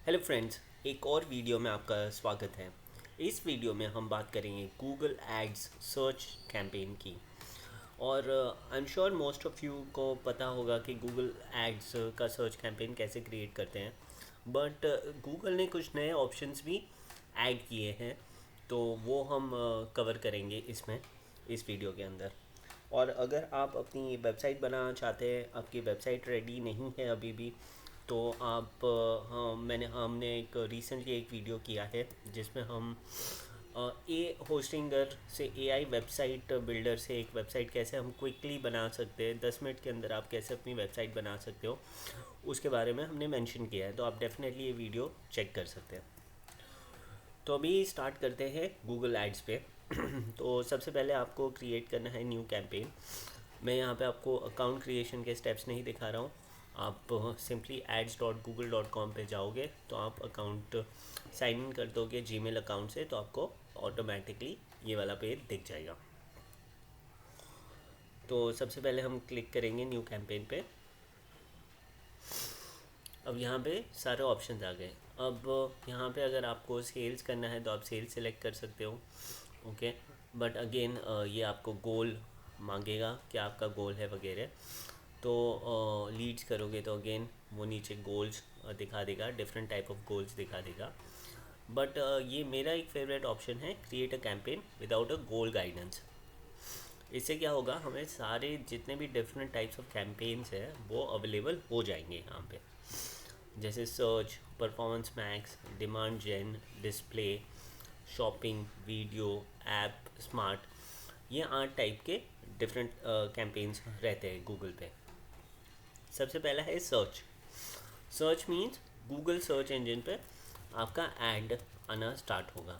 Hello friends, एक और video में आपका स्वागत है। इस वीडियो में हम बात करेंगे गूगल एड्स सर्च कैंपेन की। और I am sure most of you को पता होगा कि गूगल एड्स का सर्च कैंपेन कैसे क्रिएट करते हैं। बट गूगल ने कुछ नए ऑप्शंस भी ऐड किए हैं, तो वो हम कवर करेंगे इसमें, इस वीडियो के अंदर। और अगर आप अपनी वेबसाइट बनाना चाहते हैं, आपकी वेबसाइट रेडी नहीं है अभी भी, तो आप हाँ, हमने एक रिसेंटली एक वीडियो किया है जिसमें हम ए होस्टिंगर से एआई वेबसाइट बिल्डर से एक वेबसाइट कैसे हम क्विकली बना सकते हैं, 10 मिनट के अंदर आप कैसे अपनी वेबसाइट बना सकते हो, उसके बारे में हमने मेंशन किया है। तो आप डेफिनेटली ये वीडियो चेक कर सकते हैं। तो अभी स्टार्ट करते हैं गूगल एड्स पे। तो सबसे पहले आपको क्रिएट करना है न्यू कैंपेन। मैं यहाँ पे आपको अकाउंट क्रिएशन के स्टेप्स नहीं दिखा रहा हूँ। आप सिंपली ads.google.com पे जाओगे तो आप अकाउंट साइन इन कर दोगे जीमेल अकाउंट से, तो आपको ऑटोमेटिकली ये वाला पेज दिख जाएगा। तो सबसे पहले हम क्लिक करेंगे न्यू कैंपेन पे। अब यहाँ पे सारे ऑप्शन आ गए। अब यहाँ पे अगर आपको सेल्स करना है तो आप सेल्स सेलेक्ट कर सकते हो। ओके, बट अगेन ये आपको गोल मांगेगा कि आपका गोल है वगैरह। तो लीड्स करोगे तो अगेन वो नीचे गोल्स दिखा देगा, डिफरेंट टाइप ऑफ गोल्स दिखा देगा। बट ये मेरा एक फेवरेट ऑप्शन है, create a campaign without a goal guidance. इससे क्या होगा, हमें सारे जितने भी डिफरेंट टाइप्स ऑफ कैंपेन्स हैं वो अवेलेबल हो जाएंगे यहाँ पे। जैसे search, performance max, demand gen, display, shopping, video, app, smart, ये 8 टाइप के डिफरेंट कैंपेन्स रहते हैं गूगल पे। सबसे पहला है search. Search means Google search engine पे आपका ऐड आना स्टार्ट होगा।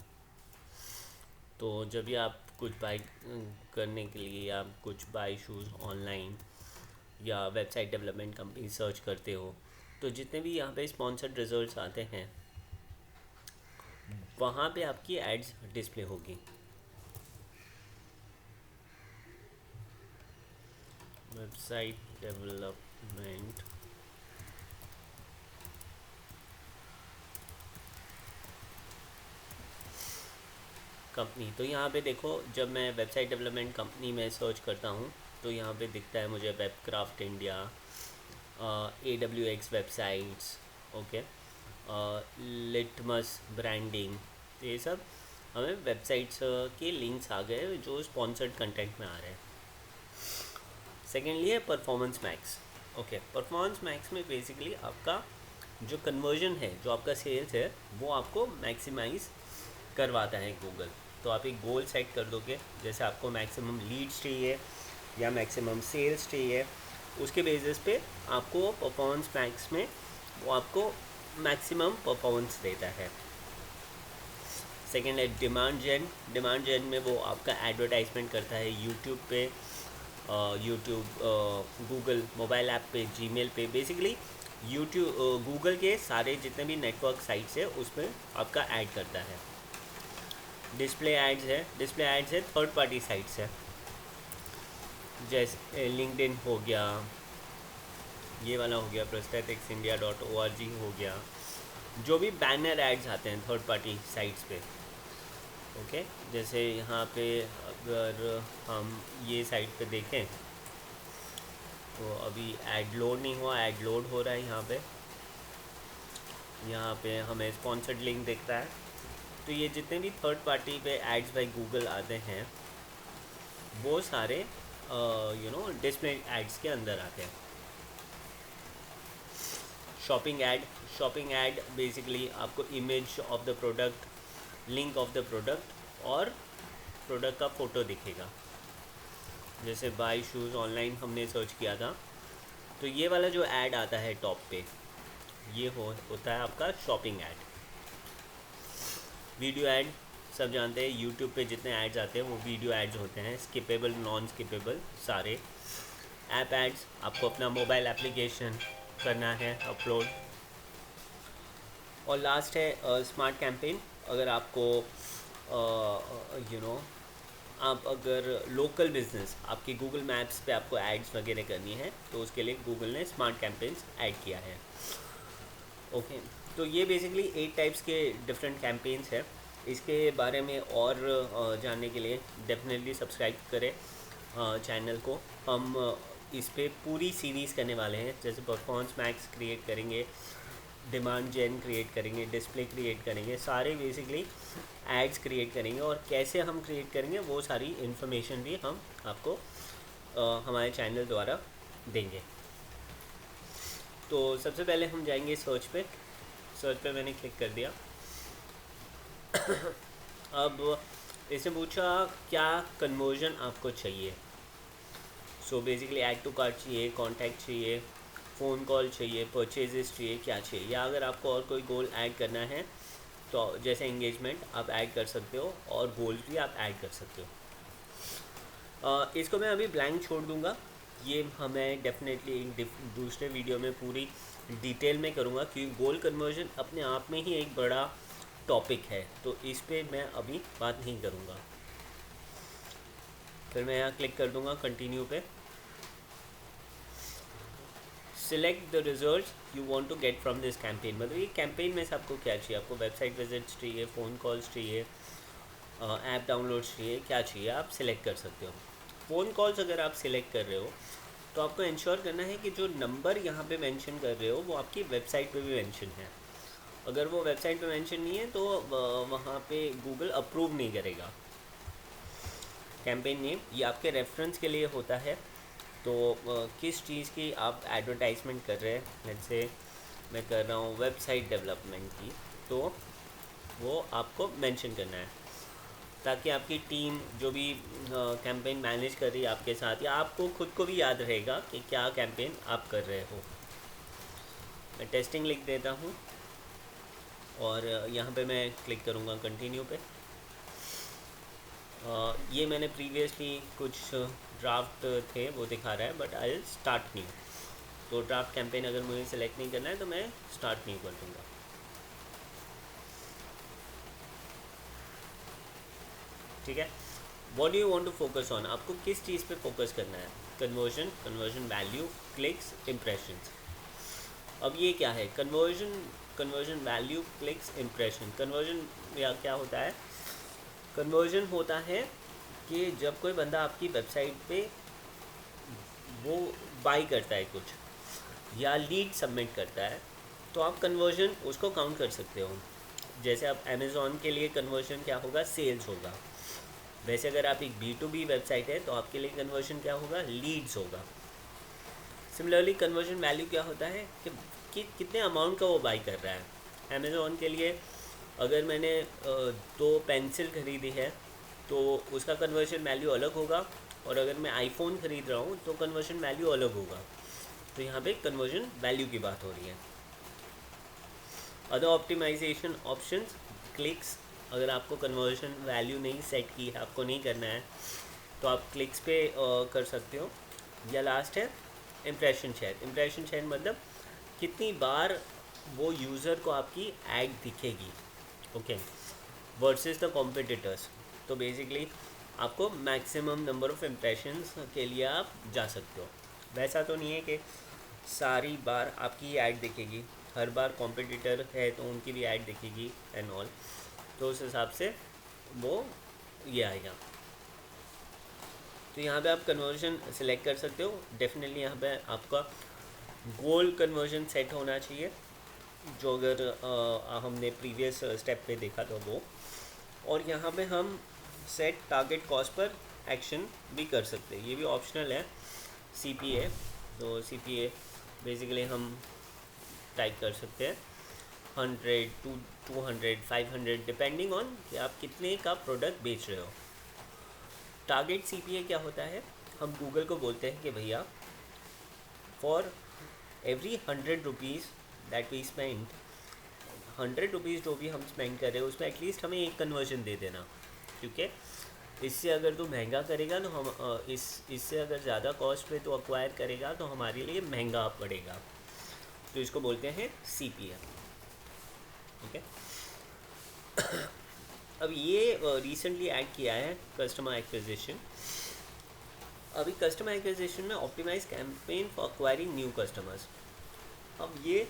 तो जब भी आप कुछ बाई करने के लिए या कुछ बाई शूज़ ऑनलाइन या वेबसाइट डेवलपमेंट कंपनी सर्च करते हो, तो जितने भी यहाँ पे स्पॉन्सर्ड रिजल्ट्स आते हैं वहाँ पे आपकी एड्स डिस्प्ले होगी। वेबसाइट डेवलपमेंट कंपनी, तो यहाँ पे देखो, जब मैं वेबसाइट डेवलपमेंट कंपनी में सर्च करता हूँ तो यहाँ पे दिखता है मुझे Webcraft India, AWX websites, okay, Litmus Branding. तो ये सब हमें वेबसाइट्स के लिंक्स आ गए जो स्पॉन्सर्ड कंटेंट में आ रहे हैं। सेकेंडली है performance max. Okay, performance max में बेसिकली आपका जो कन्वर्जन है, जो आपका सेल्स है, वो आपको मैक्सिमाइज करवाता है गूगल। तो आप एक गोल सेट कर दोगे, जैसे आपको मैक्सिमम लीड्स चाहिए या मैक्सिमम सेल्स चाहिए, उसके बेसिस पे आपको परफॉर्मेंस मैक्स में वो आपको मैक्सिमम परफॉर्मेंस देता है। सेकेंड है डिमांड जेन। डिमांड जेन में वो आपका एडवर्टाइजमेंट करता है यूट्यूब पे, यूट्यूब, गूगल मोबाइल ऐप पे, जीमेल पे, बेसिकली यूट्यूब, गूगल के सारे जितने भी नेटवर्क साइट्स है उसमें आपका ऐड करता है। डिस्प्ले एड्स है, डिस्प्ले एड्स है थर्ड पार्टी साइट्स है, जैसे लिंक्डइन हो गया, ये वाला हो गया, prosthetics.india.org हो गया, जो भी बैनर एड्स आते हैं थर्ड पार्टी साइट्स पे। ओके, जैसे यहाँ पे अगर हम ये साइट पे देखें तो अभी ऐड लोड नहीं हुआ, ऐड लोड हो रहा है यहाँ पे। यहाँ पे हमें स्पॉन्सर्ड लिंक दिख रहा है। तो ये जितने भी थर्ड पार्टी पे एड्स बाय गूगल आते हैं वो सारे डिस्प्ले एड्स के अंदर आते हैं। Shopping ad, shopping ad basically आपको image of the product, link of the product और प्रोडक्ट का फ़ोटो दिखेगा। जैसे बाय शूज़ ऑनलाइन हमने सर्च किया था, तो ये वाला जो ऐड आता है टॉप पे, ये होता है आपका शॉपिंग ऐड। वीडियो ऐड, सब जानते हैं यूट्यूब पे जितने ऐड्स आते हैं वो वीडियो ऐड्स होते हैं, स्किपेबल, नॉन स्किपेबल सारे। ऐप एड्स, आपको अपना मोबाइल एप्लीकेशन करना है अपलोड। और लास्ट है स्मार्ट कैंपेन। अगर आपको आप अगर लोकल बिजनेस, आपकी गूगल मैप्स पे आपको एड्स वगैरह करनी है तो उसके लिए गूगल ने स्मार्ट कैंपेन्स ऐड किया है। ओके, तो ये बेसिकली 8 टाइप्स के डिफरेंट कैंपेन्स हैं। इसके बारे में और जानने के लिए डेफिनेटली सब्सक्राइब करें चैनल को। हम इस पे पूरी सीरीज़ करने वाले हैं, जैसे परफॉर्मेंस मैक्स क्रिएट करेंगे, डिमांड जेन क्रिएट करेंगे, डिस्प्ले क्रिएट करेंगे, सारे बेसिकली एड्स क्रिएट करेंगे, और कैसे हम क्रिएट करेंगे वो सारी इन्फॉर्मेशन भी हम आपको हमारे चैनल द्वारा देंगे। तो सबसे पहले हम जाएंगे सर्च पे मैंने क्लिक कर दिया। अब इसने पूछा क्या कन्वर्जन आपको चाहिए। So basically add to cart चाहिए, कॉन्टैक्ट चाहिए, फ़ोन कॉल चाहिए, परचेजेस चाहिए, क्या चाहिए, या अगर आपको और कोई गोल ऐड करना है तो जैसे एंगेजमेंट आप ऐड कर सकते हो, और गोल्स भी आप ऐड कर सकते हो। इसको मैं अभी ब्लैंक छोड़ दूंगा। ये हमें डेफिनेटली एक दूसरे वीडियो में पूरी डिटेल में करूँगा, क्योंकि गोल कन्वर्जन अपने आप में ही एक बड़ा टॉपिक है, तो इस पे मैं अभी बात नहीं करूँगा। फिर मैं यहाँ क्लिक कर दूँगा कंटिन्यू पे। Select the result you want to get from this campaign, मतलब ये कैंपेन में से आपको क्या चाहिए। आपको वेबसाइट विजिट्स चाहिए, फ़ोन कॉल्स चाहिए, ऐप डाउनलोड्स चाहिए, क्या चाहिए आप सिलेक्ट कर सकते हो। फ़ोन कॉल्स अगर आप सिलेक्ट कर रहे हो तो आपको इंश्योर करना है कि जो नंबर यहाँ पे मेंशन कर रहे हो वो आपकी वेबसाइट पे भी मेंशन है। अगर वो वेबसाइट पे मेंशन नहीं है तो वहाँ पे गूगल अप्रूव नहीं करेगा। कैंपेन नेम ये आपके रेफरेंस के लिए होता है, तो किस चीज़ की आप एडवर्टाइजमेंट कर रहे हैं। लेट्स से मैं कर रहा हूँ वेबसाइट डेवलपमेंट की, तो वो आपको मेंशन करना है, ताकि आपकी टीम जो भी कैंपेन मैनेज कर रही है आपके साथ, या आपको खुद को भी याद रहेगा कि क्या कैंपेन आप कर रहे हो। मैं टेस्टिंग लिख देता हूँ, और यहाँ पे मैं क्लिक करूँगा कंटिन्यू पे। ये मैंने प्रीवियसली कुछ ड्राफ्ट थे वो दिखा रहा है, but I will start new. तो ड्राफ्ट कैंपेन अगर मुझे सेलेक्ट नहीं करना है तो मैं स्टार्ट न्यू कर दूँगा। ठीक है। What do you want to focus on, आपको किस चीज़ पे फोकस करना है। Conversion value, clicks, impressions. अब ये क्या है conversion value, clicks, impression. Conversion या क्या होता है, कन्वर्जन होता है कि जब कोई बंदा आपकी वेबसाइट पे वो बाई करता है कुछ, या लीड सबमिट करता है, तो आप कन्वर्जन उसको काउंट कर सकते हो। जैसे आप अमेज़ॉन के लिए कन्वर्जन क्या होगा, सेल्स होगा। वैसे अगर आप एक B2B वेबसाइट है तो आपके लिए कन्वर्जन क्या होगा, लीड्स होगा। सिमिलरली कन्वर्जन वैल्यू क्या होता है कि कितने अमाउंट का वो बाई कर रहा है। अमेज़ॉन के लिए अगर मैंने 2 पेंसिल खरीदी है तो उसका कन्वर्जन वैल्यू अलग होगा, और अगर मैं आईफोन ख़रीद रहा हूँ तो कन्वर्जन वैल्यू अलग होगा। तो यहाँ पे कन्वर्जन वैल्यू की बात हो रही है। Other optimization options, clicks. अगर आपको कन्वर्जन वैल्यू नहीं सेट की है, आपको नहीं करना है, तो आप क्लिक्स पे कर सकते हो। या लास्ट है इम्प्रेशन शेयर। इम्प्रेशन शेयर मतलब कितनी बार वो यूज़र को आपकी ऐड दिखेगी, ओके, वर्सेस द कॉम्पिटिटर्स। तो बेसिकली आपको मैक्सिमम नंबर ऑफ़ इम्प्रेशंस के लिए आप जा सकते हो। वैसा तो नहीं है कि सारी बार आपकी ऐड दिखेगी, हर बार कॉम्पिटिटर है तो उनकी भी ऐड दिखेगी एंड ऑल, तो उस हिसाब से वो ये आएगा। तो यहाँ पे आप कन्वर्जन सेलेक्ट कर सकते हो। डेफिनेटली यहाँ पे आपका गोल कन्वर्जन सेट होना चाहिए, जो अगर हमने प्रीवियस स्टेप पे देखा था वो। और यहाँ पे हम set target cost per action भी कर सकते हैं, ये भी ऑप्शनल है, CPA। तो CPA बेसिकली हम टाइप कर सकते हैं 100, 200, 500, डिपेंडिंग ऑन कि आप कितने का प्रोडक्ट बेच रहे हो। टारगेट CPA क्या होता है, हम गूगल को बोलते हैं कि भैया for every 100 rupees that we spend, 100 rupees जो भी हम स्पेंड कर रहे हैं उसमें एटलीस्ट हमें एक कन्वर्जन दे देना, क्योंकि इससे अगर तो महंगा करेगा तो हम इससे अगर ज़्यादा कॉस्ट पे तो अक्वायर करेगा तो हमारे लिए महंगा पड़ेगा। तो इसको बोलते हैं CPA, ठीक है। अब ये रिसेंटली ऐड किया है कस्टमर एक्विजिशन। अभी कस्टमर एक्विजिशन में optimize campaign for acquiring new customers. अब ये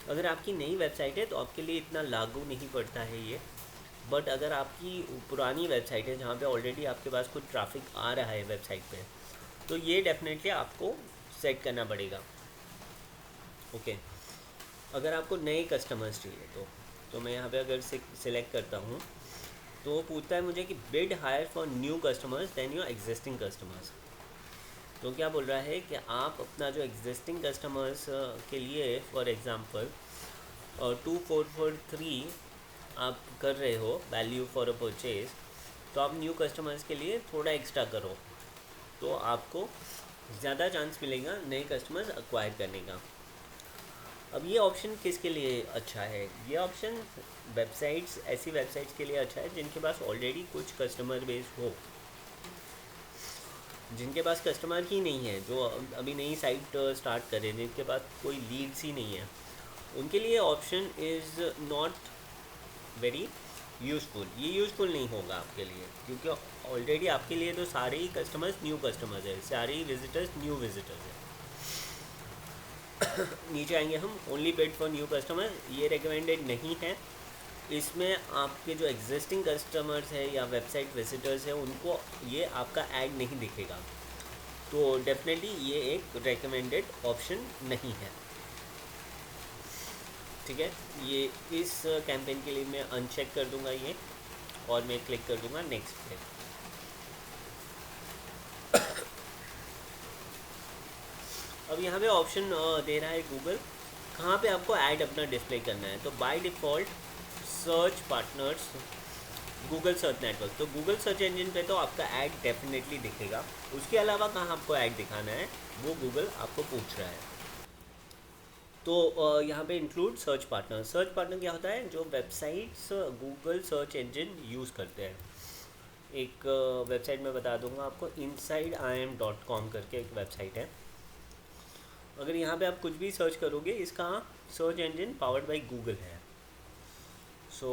अगर आपकी नई वेबसाइट है तो आपके लिए इतना लागू नहीं पड़ता है ये, बट अगर आपकी पुरानी वेबसाइट है जहाँ पे ऑलरेडी आपके पास कुछ ट्रैफिक आ रहा है वेबसाइट पे, तो ये डेफिनेटली आपको सेट करना पड़ेगा। ओके, अगर आपको नए कस्टमर्स चाहिए तो मैं यहाँ पे अगर सिलेक्ट करता हूँ तो वो पूछता है मुझे कि bid higher for new customers then your existing customers. तो क्या बोल रहा है कि आप अपना जो एग्जिस्टिंग कस्टमर्स के लिए फॉर एग्ज़ाम्पल 2443 आप कर रहे हो वैल्यू फॉर अ परचेज, तो आप न्यू कस्टमर्स के लिए थोड़ा एक्स्ट्रा करो तो आपको ज़्यादा चांस मिलेगा नए कस्टमर्स एक्वायर करने का। अब ये ऑप्शन किसके लिए अच्छा है? ये ऑप्शन वेबसाइट्स, ऐसी वेबसाइट्स के लिए अच्छा है जिनके पास ऑलरेडी कुछ कस्टमर बेस हो, जिनके पास कस्टमर ही नहीं है, जो अभी नई साइट स्टार्ट करें, जिनके पास कोई लीड्स ही नहीं है, उनके लिए option is not very useful. ये यूज़फुल नहीं होगा आपके लिए, क्योंकि ऑलरेडी आपके लिए तो सारे ही कस्टमर्स न्यू कस्टमर्स है, सारे ही विजिटर्स न्यू विजिटर्स हैं। नीचे आएंगे हम, only bid for new customer, ये रिकमेंडेड नहीं है। इसमें आपके जो एग्जिस्टिंग कस्टमर्स है या वेबसाइट विजिटर्स है उनको ये आपका ऐड नहीं दिखेगा, तो डेफिनेटली ये एक रिकमेंडेड ऑप्शन नहीं है। ठीक है, ये इस कैंपेन के लिए मैं अनचेक कर दूंगा ये, और मैं क्लिक कर दूंगा नेक्स्ट पे। अब यहाँ पे ऑप्शन दे रहा है गूगल, कहाँ पे आपको ऐड अपना डिस्प्ले करना है। तो by default search partners, Google search network, तो गूगल सर्च इंजन पे तो आपका ऐड डेफिनेटली दिखेगा। उसके अलावा कहाँ आपको ऐड दिखाना है वो गूगल आपको पूछ रहा है। तो यहाँ पे include search partner. Search partner क्या होता है? जो websites Google search engine use करते हैं। एक वेबसाइट मैं बता दूंगा आपको, insideim.com करके एक वेबसाइट है। अगर यहाँ पे आप कुछ भी सर्च करोगे, इसका search engine powered by Google है। सो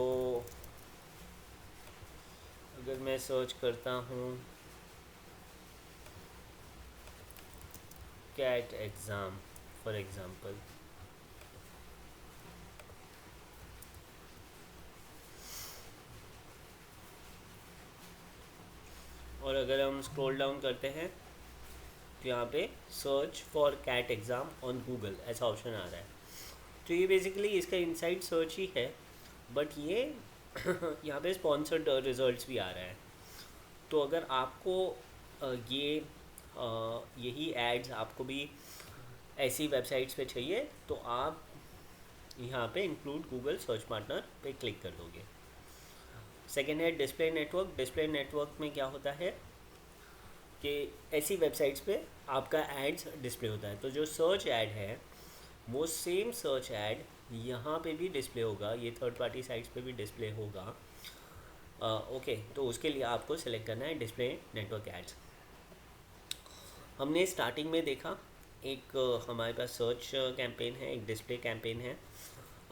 अगर मैं सर्च करता हूँ कैट एग्ज़ाम फॉर एग्ज़ाम्पल, और अगर हम स्क्रॉल डाउन करते हैं तो यहाँ पे search for CAT exam on Google ऐसा ऑप्शन आ रहा है। तो ये बेसिकली इसका इनसाइड सर्च ही है, बट ये यहाँ पे स्पॉन्सर्ड रिजल्ट्स भी आ रहा है। तो अगर आपको यही एड्स आपको भी ऐसी वेबसाइट्स पे चाहिए तो आप यहाँ पे इंक्लूड गूगल सर्च पार्टनर पे क्लिक कर दोगे। सेकेंड है डिस्प्ले नेटवर्क। डिस्प्ले नेटवर्क में क्या होता है कि ऐसी वेबसाइट्स पे आपका एड्स डिस्प्ले होता है। तो जो सर्च ऐड है वो सेम सर्च ऐड यहाँ पे भी डिस्प्ले होगा, ये थर्ड पार्टी साइट्स पे भी डिस्प्ले होगा। ओके, तो उसके लिए आपको सेलेक्ट करना है डिस्प्ले नेटवर्क एड्स। हमने स्टार्टिंग में देखा एक हमारे पास सर्च कैंपेन है, एक डिस्प्ले कैंपेन है।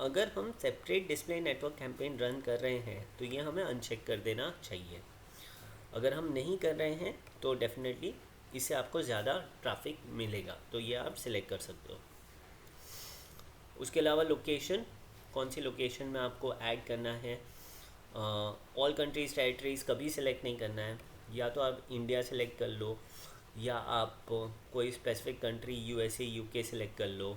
अगर हम separate display network campaign run कर रहे हैं तो ये हमें अनचेक कर देना चाहिए। अगर हम नहीं कर रहे हैं तो डेफिनेटली इससे आपको ज़्यादा ट्रैफिक मिलेगा, तो ये आप सिलेक्ट कर सकते हो। उसके अलावा लोकेशन, कौन सी लोकेशन में आपको ऐड करना है। ऑल कंट्रीज़ टेरिटरीज़ कभी सिलेक्ट नहीं करना है, या तो आप इंडिया सेलेक्ट कर लो, या आप कोई specific country USA UK select कर लो,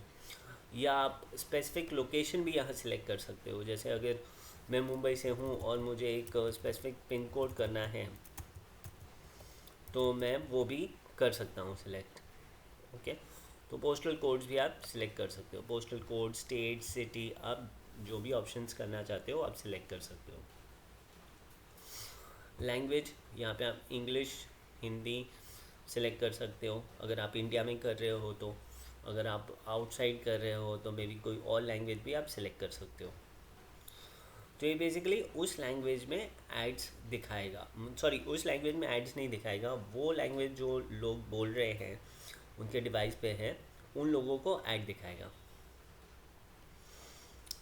या आप स्पेसिफिक लोकेशन भी यहाँ सेलेक्ट कर सकते हो। जैसे अगर मैं मुंबई से हूँ और मुझे एक स्पेसिफिक पिन कोड करना है तो मैं वो भी कर सकता हूँ सिलेक्ट। ओके, तो पोस्टल कोड्स भी आप सिलेक्ट कर सकते हो। पोस्टल कोड, स्टेट, सिटी, आप जो भी ऑप्शंस करना चाहते हो आप सिलेक्ट कर सकते हो। लैंग्वेज, यहाँ पे आप इंग्लिश, हिंदी सिलेक्ट कर सकते हो अगर आप इंडिया में कर रहे हो तो। अगर आप आउटसाइड कर रहे हो तो मे बी कोई और लैंग्वेज भी आप सिलेक्ट कर सकते हो। तो ये बेसिकली उस लैंग्वेज में एड्स दिखाएगा, सॉरी उस लैंग्वेज में एड्स नहीं दिखाएगा, वो लैंग्वेज जो लोग बोल रहे हैं उनके डिवाइस पे है उन लोगों को ऐड दिखाएगा।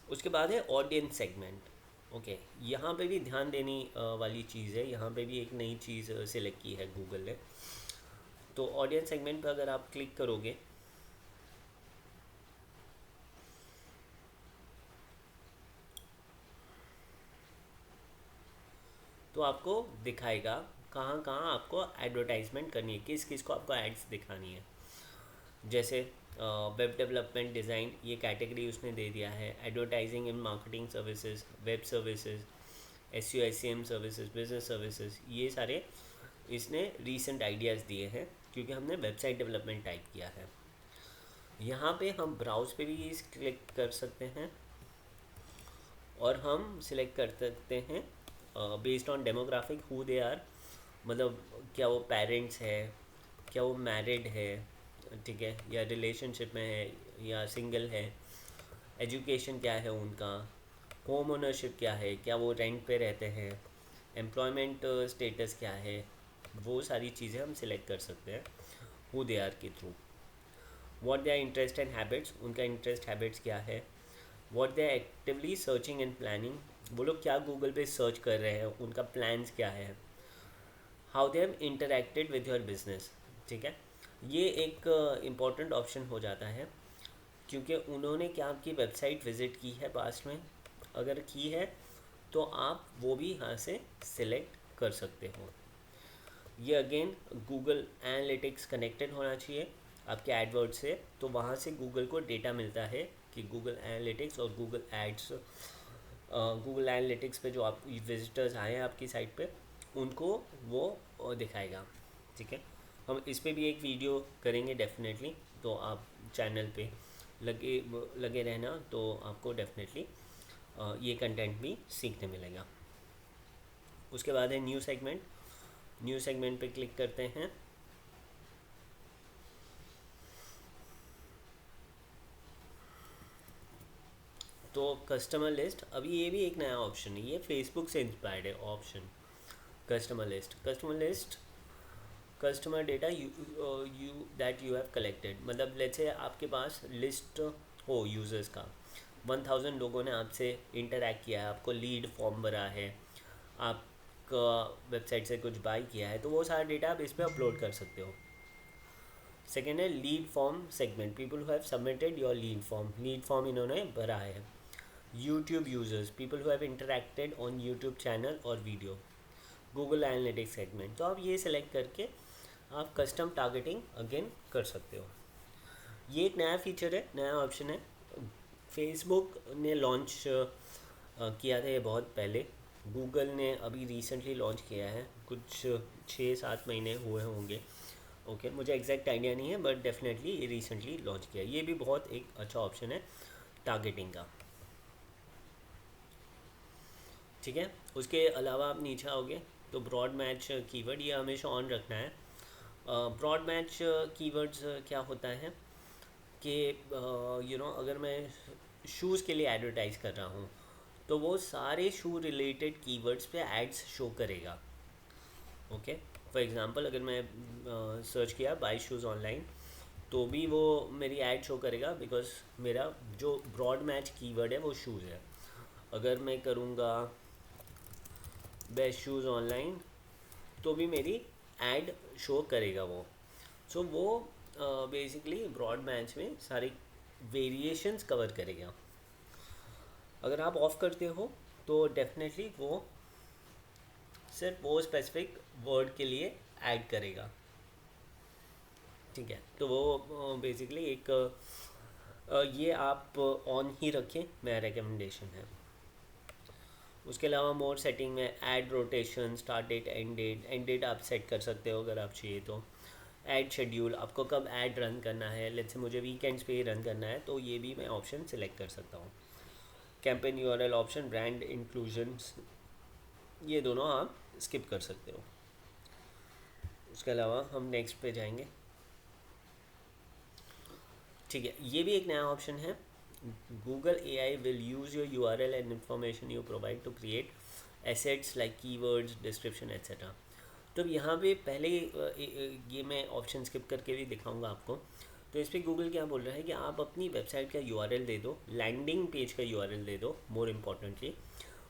उसके बाद है ऑडियंस सेगमेंट। ओके, यहाँ पे भी ध्यान देने वाली चीज़ है, यहाँ पे भी एक नई चीज़ सिलेक्ट की है गूगल ने। तो ऑडियंस सेगमेंट पर अगर आप क्लिक करोगे तो आपको दिखाएगा कहाँ कहाँ आपको एडवर्टाइजमेंट करनी है, किस किस को आपको एड्स दिखानी है। जैसे वेब डेवलपमेंट डिज़ाइन ये कैटेगरी उसने दे दिया है, advertising in marketing services, web services, SEO SEM services, business services, ये सारे इसने रीसेंट आइडियाज़ दिए हैं क्योंकि हमने वेबसाइट डेवलपमेंट टाइप किया है। यहाँ पे हम ब्राउज पे भी क्लिक कर सकते हैं और हम सिलेक्ट कर सकते हैं based on demographic who they are, मतलब क्या वो पेरेंट्स है, क्या वो मैरिड है, ठीक है, या रिलेशनशिप में है या सिंगल है, एजुकेशन क्या है उनका, होम ओनरशिप क्या है, क्या वो रेंट पे रहते हैं, एम्प्लॉयमेंट स्टेटस क्या है, वो सारी चीज़ें हम सिलेक्ट कर सकते हैं हु दे आर के through. What they are interest and habits, उनका इंटरेस्ट हैबिट्स क्या है। What they are actively searching and planning, वो लोग क्या गूगल पे सर्च कर रहे हैं, उनका प्लान्स क्या है। How they have interacted with your business, ठीक है, ये एक इम्पॉर्टेंट ऑप्शन हो जाता है क्योंकि उन्होंने क्या आपकी वेबसाइट विज़िट की है पास्ट में, अगर की है तो आप वो भी यहाँ से सिलेक्ट कर सकते हो। ये अगेन गूगल एनालिटिक्स कनेक्टेड होना चाहिए आपके एडवर्ड से, तो वहाँ से गूगल को डेटा मिलता है कि गूगल एनालिटिक्स और गूगल एड्स, गूगल एनालिटिक्स पे जो आप विजिटर्स आए हैं आपकी साइट पे उनको वो दिखाएगा, ठीक है। हम इस पे भी एक वीडियो करेंगे डेफिनेटली, तो आप चैनल पे लगे लगे रहना, तो आपको डेफिनेटली ये कंटेंट भी सीखने मिलेगा। उसके बाद है न्यू सेगमेंट। न्यू सेगमेंट पे क्लिक करते हैं। तो कस्टमर लिस्ट, अभी ये भी एक नया ऑप्शन है, ये फेसबुक से इंस्पायर्ड है option. Customer list customer data you that you have collected, मतलब लेट्स से आपके पास लिस्ट हो यूज़र्स का, 1000 लोगों ने आपसे इंटरेक्ट किया है, आपको लीड फॉर्म भरा है, आपका वेबसाइट से कुछ बाय किया है, तो वो सारा डेटा आप इस पर अपलोड कर सकते हो। सेकेंड है lead form segment, people who have submitted your lead form इन्होंने भरा है। YouTube users, people who have interacted on YouTube channel और वीडियो। गूगल एनालिटिक्स सेगमेंट, तो आप ये सिलेक्ट करके आप कस्टम टारगेटिंग अगेन कर सकते हो। ये एक नया फीचर है, नया ऑप्शन है, फेसबुक ने लॉन्च किया था ये बहुत पहले, गूगल ने अभी रिसेंटली लॉन्च किया है, कुछ 6-7 महीने हुए होंगे, ओके, मुझे एग्जैक्ट आइडिया नहीं है, बट डेफिनेटली ये रिसेंटली लॉन्च किया है। ये भी बहुत एक अच्छा ऑप्शन है टारगेटिंग का, ठीक है। उसके अलावा आप नीचे आओगे तो ब्रॉड मैच कीवर्ड, ये हमेशा ऑन रखना है। ब्रॉड मैच कीवर्ड्स क्या होता है कि अगर मैं शूज़ के लिए एडवर्टाइज़ कर रहा हूँ तो वो सारे शू रिलेटेड कीवर्ड्स पे एड्स शो करेगा, ओके। फॉर एग्ज़ाम्पल अगर मैं सर्च किया बाय शूज़ ऑनलाइन, तो भी वो मेरी ऐड शो करेगा, बिकॉज मेरा जो ब्रॉड मैच कीवर्ड है वो शूज़ है। अगर मैं करूँगा बेस्ट शूज़ ऑनलाइन, तो भी मेरी ऐड शो करेगा वो। सो वो बेसिकली ब्रॉड मैच में सारी वेरिएशंस कवर करेगा। अगर आप ऑफ करते हो तो डेफिनेटली वो सिर्फ वो स्पेसिफिक वर्ड के लिए ऐड करेगा, ठीक है। तो वो बेसिकली एक ये आप ऑन ही रखें, मेरा रिकमेंडेशन है। उसके अलावा मोर सेटिंग में ad rotation, start date, end date आप सेट कर सकते हो अगर आप चाहिए तो। ऐड शेड्यूल, आपको कब ऐड रन करना है, लेट्स से मुझे वीकेंड्स पे ही रन करना है, तो ये भी मैं ऑप्शन सिलेक्ट कर सकता हूँ। Campaign URL option, brand inclusions, ये दोनों आप स्किप कर सकते हो। उसके अलावा हम नेक्स्ट पे जाएंगे, ठीक है। ये भी एक नया ऑप्शन है, Google AI will use your URL and information you provide to create assets like keywords, description etcetera. तो यहाँ पे पहले ये मैं ऑप्शन स्किप करके भी दिखाऊंगा आपको। तो इस पर गूगल क्या बोल रहा है कि आप अपनी वेबसाइट का URL दे दो, लैंडिंग पेज का URL दे दो, मोर इम्पॉर्टेंटली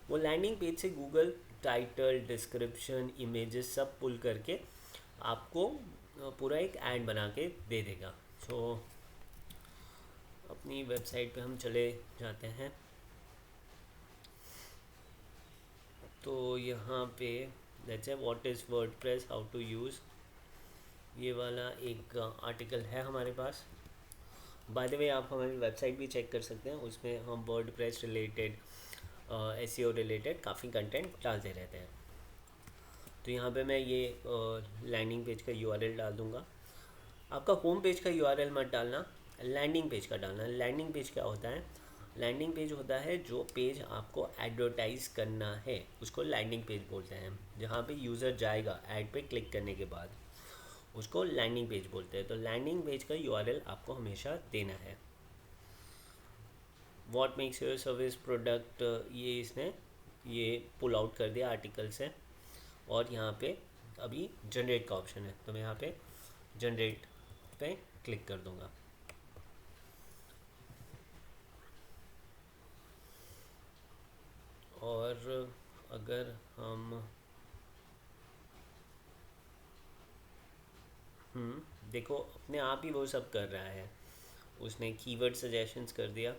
वो लैंडिंग पेज से गूगल टाइटल, डिस्क्रिप्शन, इमेजेस सब पुल करके आपको पूरा एक ऐड बना के दे देगा। सो अपनी वेबसाइट पे हम चले जाते हैं। तो यहाँ पे let's say what is WordPress, how to use, ये वाला एक आर्टिकल है हमारे पास। बाय द वे आप हमारी वेबसाइट भी चेक कर सकते हैं, उसमें हम वर्डप्रेस रिलेटेड, एसईओ रिलेटेड काफ़ी कंटेंट डालते रहते हैं। तो यहाँ पे मैं ये लैंडिंग पेज का यूआरएल डाल दूँगा। आपका होम पेज का यूआरएल मत डालना, लैंडिंग पेज का डालना। लैंडिंग पेज क्या होता है? लैंडिंग पेज होता है जो पेज आपको एडवर्टाइज़ करना है, उसको लैंडिंग पेज बोलते हैं। जहाँ पे यूज़र जाएगा ऐड पे क्लिक करने के बाद, उसको लैंडिंग पेज बोलते हैं। तो लैंडिंग पेज का यूआरएल आपको हमेशा देना है। What makes your service product, ये इसने ये पुल आउट कर दिया आर्टिकल से। और यहाँ पे अभी जनरेट का ऑप्शन है, तो मैं यहाँ पे जनरेट पे क्लिक कर दूँगा। और अगर हम देखो अपने आप ही वो सब कर रहा है। उसने कीवर्ड सजेशंस कर दिया,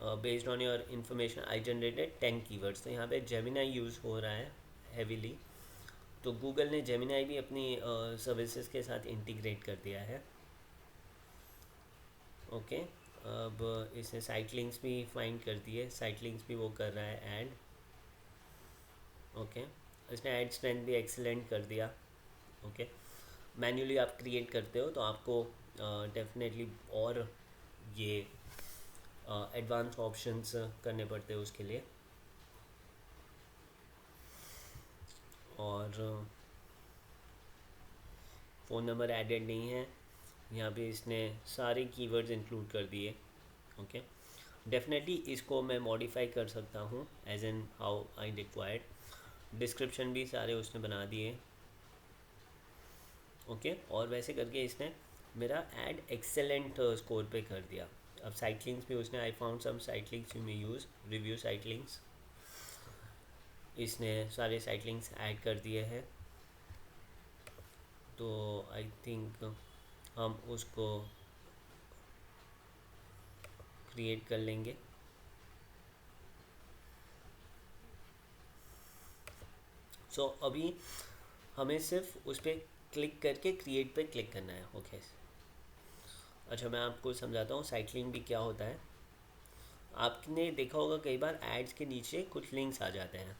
based on your information I generated 10 keywords. तो यहाँ पे जेमिनाई यूज़ हो रहा है हेवीली, तो गूगल ने जेमिनाई भी अपनी सर्विसेज के साथ इंटीग्रेट कर दिया है। ओके, अब इसने साइट लिंक्स भी फाइंड कर दिए, साइट लिंक्स भी वो कर रहा है ऐड। ओके, इसने ऐड स्ट्रेंथ भी एक्सीलेंट कर दिया। ओके, मैन्युअली आप क्रिएट करते हो तो आपको डेफिनेटली और ये एडवांस ऑप्शंस करने पड़ते हैं उसके लिए। और फ़ोन नंबर एडेड नहीं है, यहाँ पे इसने सारे कीवर्ड्स इंक्लूड कर दिए। ओके, डेफिनेटली इसको मैं मॉडिफाई कर सकता हूँ as and how I required. Description भी सारे उसने बना दिए। ओके, और वैसे करके इसने मेरा ऐड एक्सेलेंट स्कोर पे कर दिया। अब साइट लिंक्स भी उसने, I found some site links you may use, review site links, इसने सारे साइट लिंक्स ऐड कर दिए हैं। तो आई थिंक हम उसको क्रिएट कर लेंगे। सो अभी हमें सिर्फ उस पर क्लिक करके क्रिएट पे क्लिक करना है। ओके, अच्छा मैं आपको समझाता हूँ साइट लिंक भी क्या होता है। आपने देखा होगा कई बार एड्स के नीचे कुछ लिंक्स आ जाते हैं।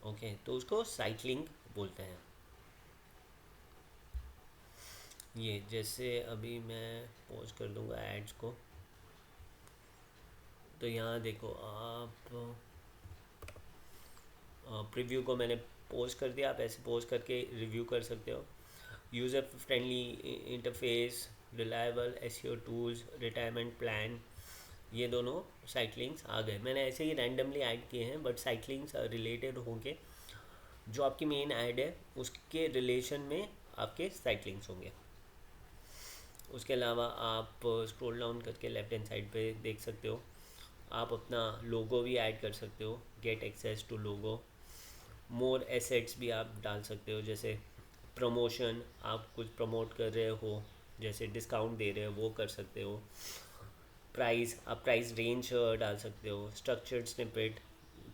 ओके, तो उसको साइट लिंक बोलते हैं। ये जैसे अभी मैं पोस्ट कर दूंगा एड्स को, तो यहाँ देखो आप प्रीव्यू को मैंने पोस्ट कर दिया। आप ऐसे पोस्ट करके रिव्यू कर सकते हो। User friendly interface, reliable SEO tools, retirement plan, ये दोनों साइट लिंक्स आ गए। मैंने ऐसे ही रैंडमली ऐड किए हैं, बट साइट लिंक्स रिलेटेड होंगे। जो आपकी मेन ऐड है उसके रिलेशन में आपके साइट लिंक्स होंगे। उसके अलावा आप स्क्रॉल डाउन करके लेफ्ट हैंड साइड पे देख सकते हो, आप अपना लोगो भी ऐड कर सकते हो, get access to logo. More assets भी आप डाल सकते हो, जैसे प्रमोशन, आप कुछ प्रमोट कर रहे हो, जैसे डिस्काउंट दे रहे हो वो कर सकते हो। प्राइस, आप प्राइस रेंज डाल सकते हो। Structured snippet,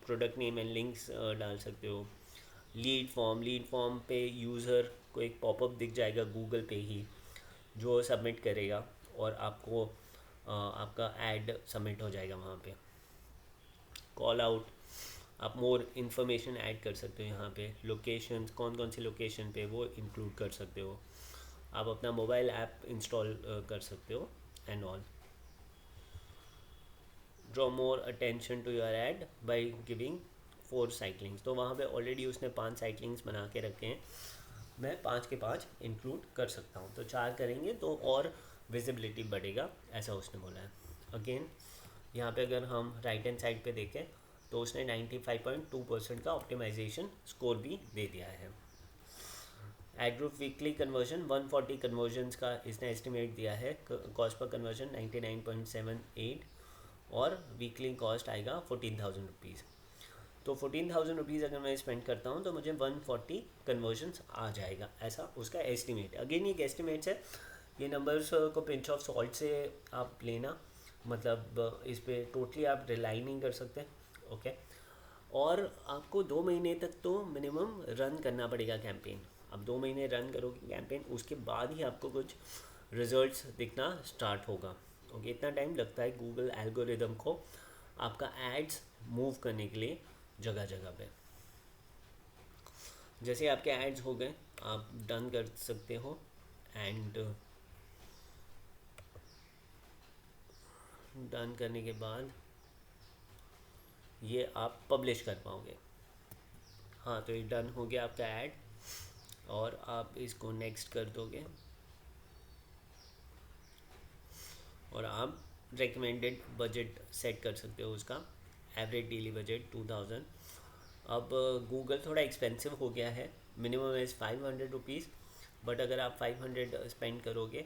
product name and links डाल सकते हो। लीड फॉर्म, लीड फॉर्म पे यूज़र को एक पॉपअप दिख जाएगा गूगल पे ही, जो सबमिट करेगा और आपको आपका ऐड सबमिट हो जाएगा वहाँ पे। कॉल आउट, आप मोर इन्फॉर्मेशन ऐड कर सकते हो यहाँ पे। लोकेशन, कौन कौन सी लोकेशन पे वो इंक्लूड कर सकते हो। आप अपना मोबाइल ऐप इंस्टॉल कर सकते हो and all. Draw more attention to your ad by giving 4 site links. तो वहाँ पे ऑलरेडी उसने 5 साइट लिंक्स बना के रखे हैं, मैं 5 के 5 इंक्लूड कर सकता हूँ। तो 4 करेंगे तो और विजिबिलिटी बढ़ेगा, ऐसा उसने बोला है। अगेन यहाँ पे अगर हम राइट हैंड साइड पे देखें तो उसने 95.2% का ऑप्टिमाइजेशन स्कोर भी दे दिया है। Ad group weekly conversion 140 convergence का इसने एस्टिमेट दिया है। कॉस्ट पर कन्वर्जन 99.78 और वीकली कॉस्ट आएगा 14,000 रुपीज़। तो 14,000 रुपीज़ अगर मैं स्पेंड करता हूँ तो मुझे 140 कन्वर्जन्स आ जाएगा, ऐसा उसका एस्टिमेट। अगेन ये एस्टिमेट्स है, ये नंबर्स को पिंच ऑफ सॉल्ट से आप लेना, मतलब इस पर टोटली आप रिलाई नहीं कर सकते। ओके। और आपको 2 महीने तक तो मिनिमम रन करना पड़ेगा कैंपेन। अब 2 महीने रन करोगे कैंपेन, उसके बाद ही आपको कुछ रिजल्ट्स दिखना स्टार्ट होगा। ओके, इतना टाइम लगता है गूगल एल्गोरिदम को आपका एड्स मूव करने के लिए जगह जगह पे। जैसे आपके एड्स हो गए, आप डन कर सकते हो एंड डन करने के बाद ये आप पब्लिश कर पाओगे। हाँ, तो ये डन हो गया आपका ऐड और आप इसको नेक्स्ट कर दोगे और आप रेकमेंडेड बजट सेट कर सकते हो उसका। Average daily budget 2000। अब गूगल थोड़ा एक्सपेंसिव हो गया है, मिनिमम इज़ 500 रुपीज़, बट अगर आप 500 स्पेंड करोगे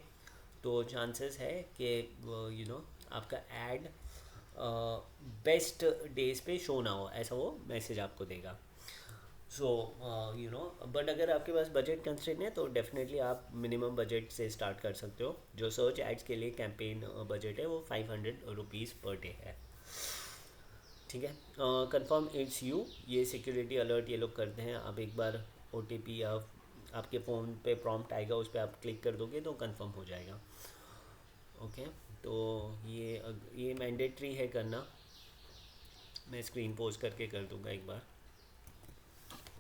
तो चांसेस है कि आपका ऐड बेस्ट डेज पे शो ना हो, ऐसा वो मैसेज आपको देगा। सो बट अगर आपके पास बजट कंस्ट्रेंट है तो डेफिनेटली आप मिनिमम बजट से स्टार्ट कर सकते हो। जो सर्च एड्स के लिए कैंपेन बजट है वो 500 रुपीज़ पर डे है। ठीक है, कंफर्म इट्स यू, ये सिक्योरिटी अलर्ट ये लोग करते हैं। आप एक बार OTP या आपके फ़ोन पे प्रॉम्प्ट आएगा, उस पर आप क्लिक कर दोगे तो कंफर्म हो जाएगा। ओके, तो ये मैंडेटरी है करना। मैं स्क्रीन पोज करके कर दूंगा एक बार।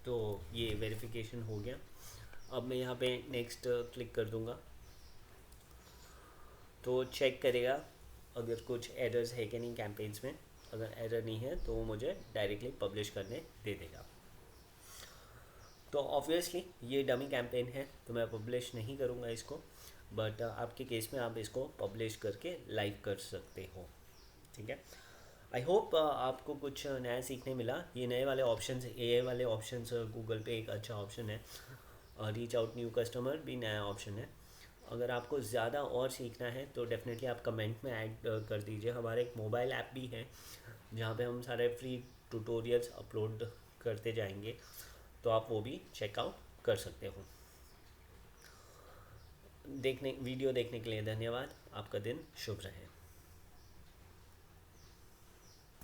तो ये वेरिफिकेशन हो गया। अब मैं यहाँ पे नेक्स्ट क्लिक कर दूंगा तो चेक करेगा अगर कुछ एरर्स है कि नहीं कैंपेन्स में। अगर एरर नहीं है तो वो मुझे डायरेक्टली पब्लिश करने दे देगा। तो ऑब्वियसली ये डमी कैंपेन है तो मैं पब्लिश नहीं करूँगा इसको, बट आपके केस में आप इसको पब्लिश करके लाइव कर सकते हो। ठीक है, आई होप आपको कुछ नया सीखने मिला। ये नए वाले ऑप्शंस, AI वाले ऑप्शंस गूगल पे एक अच्छा ऑप्शन है। रीच आउट न्यू कस्टमर भी नया ऑप्शन है। अगर आपको ज़्यादा और सीखना है तो डेफिनेटली आप कमेंट में ऐड कर दीजिए। हमारा एक मोबाइल ऐप भी है जहाँ पे हम सारे फ्री ट्यूटोरियल्स अपलोड करते जाएंगे, तो आप वो भी चेकआउट कर सकते हो। वीडियो देखने के लिए धन्यवाद। आपका दिन शुभ रहे।